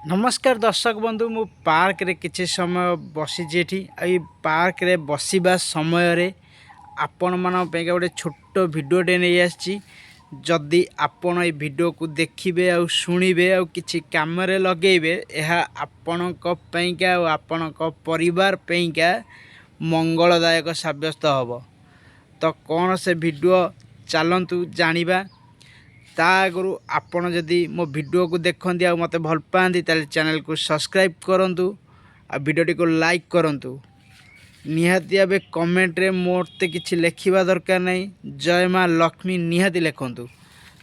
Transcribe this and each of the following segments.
नमस्कार दर्शक बंधु मु पार्क रे किछि समय बसीछि एठी एई पार्क रे बसिबा समय रे आपण मन पे गोटे छोट वीडियो टे नै आछि। जदि आपण ए वीडियो को देखिबे आ सुनिबे आ किछि काम रे लगेबे एहा आपण को पैका आ आपण को परिवार पैका मंगलदायक साब्यस्त हबो। तो कौन से वीडियो चलंतु जानिबा। ता आगु आपण जदि मो वीडियो को देखंती आ मते भल पांती ताले चैनल को सब्सक्राइब करंतु आ वीडियो को लाइक करंतु। निहाती आबे कमेंट रे मोरते किछि लेखिबा दरकार नै, जय मां लक्ष्मी निहाती लेखंतु।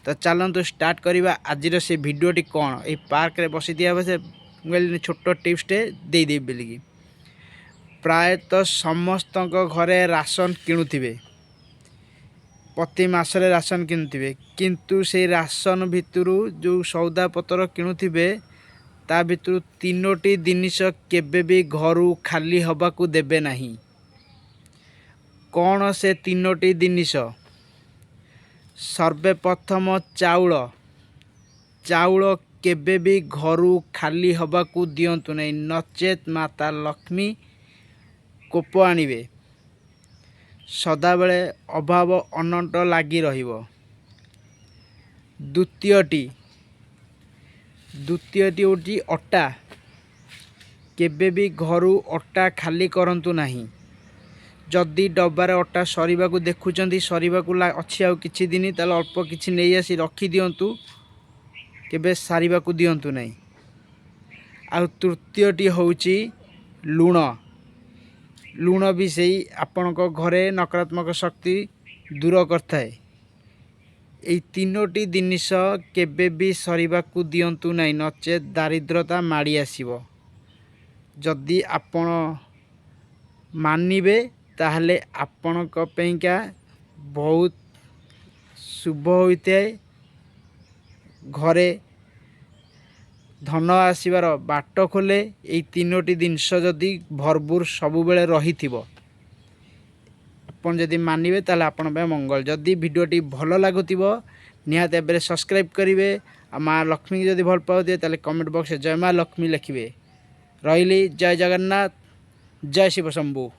तो चलंतु स्टार्ट करिबा आजिर से वीडियोटी कोन ए पार्क रे बसी दिया बसे मोबाइल छोट टिप्स टे दे दे बेलिकी। प्राय तो समस्तक घरे राशन किणुथिबे, प्रति मासरे राशन किणुथिबे, किंतु से राशन भितरु जो सौदा पत्र किणुथिबे ता भितरु तीनोटी जिनिस केबे भी घरु खाली हबाकू देबे नाही। कौन से तीनोटी जिनिस? सर्वप्रथम चाउल। चाउल केबे भी घरु खाली हबाकू दियंतु नहीं, नचेत माता लक्ष्मी कोप आनिबे। सदाबेले अभाव अनंत लागी रहिबो। द्वितीयटी होची अटा। केबे भी घरु अटा खाली करंतु नाही। जदि डब्बार अटा सरीबा को देखुचंदी, सरीबा को अछि आ किछि दिन ताले अल्प किछि नै आसी रखी दियंतु, केबे सारीबा को दियंतु नाही। आ तृतीयटी होची लूण। लूण भी सही आपण को घरे नकारात्मक शक्ति दूर करथाए। ए तीनोटी जिनिस केबे भी सरीबा को दियंतु नाही, नचे दारिद्रता माड़ी आसीबो। जदि आपण मानिबे ताहले आपण को पैका बहुत शुभ होइते। घरे धन आसीबार बाट खोले ए तीनोटी जिनिस जदि भरपूर सबु बेले रही थिबो। आपण जदि मानिबे ताले आपण बे मंगल। जदि वीडियोटी भलो लागुतिबो निहाते एबे सब्सक्राइब करिवे। आ मां लक्ष्मी जदि भल पाउते ताले कमेंट बॉक्स जय मां लक्ष्मी लिखिबे। रहिली जय जगन्नाथ, जय शिव शंभू।